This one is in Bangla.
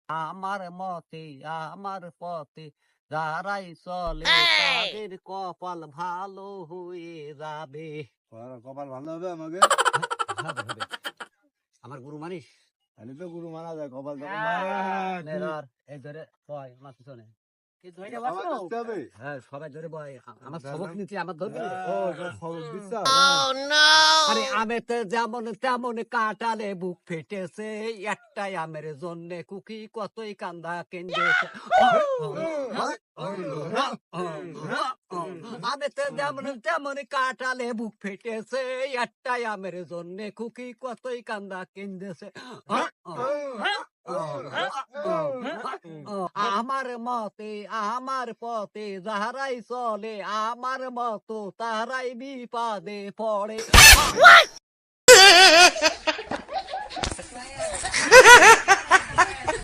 আমার মতে আমার পথে যারাই চলে তাদের কপাল ভালো হয়ে যাবে। কপাল ভালো হবে আমাকে। হবে, হবে। আমার গুরু মানিস তাহলে তো গুরু মানা যায় কপাল যখন নে ধর, এই ধরে বয় আমার পিছনে। আমার কাছতে হবে। হ্যাঁ, সবাই ধরে বয়। আমার সবক নিচে আমার ধরবি রে। ও খবর দিচ্ছ। আরে আমেতে যেমন তেমন কাটালে বুক ফেটেছে, একটাই আমের জন্য কুকি কতই কান্দা কেন্দেছে। আমেতে যেমন তেমন কাটালে বুক ফেটেছে, একটাই আমের জন্য কুকি কতই কান্দা কেন্দেছে। আমার মতে আমার পথে যাহারাই চলে, আমার মতো তাহারাই বিপদে পড়ে।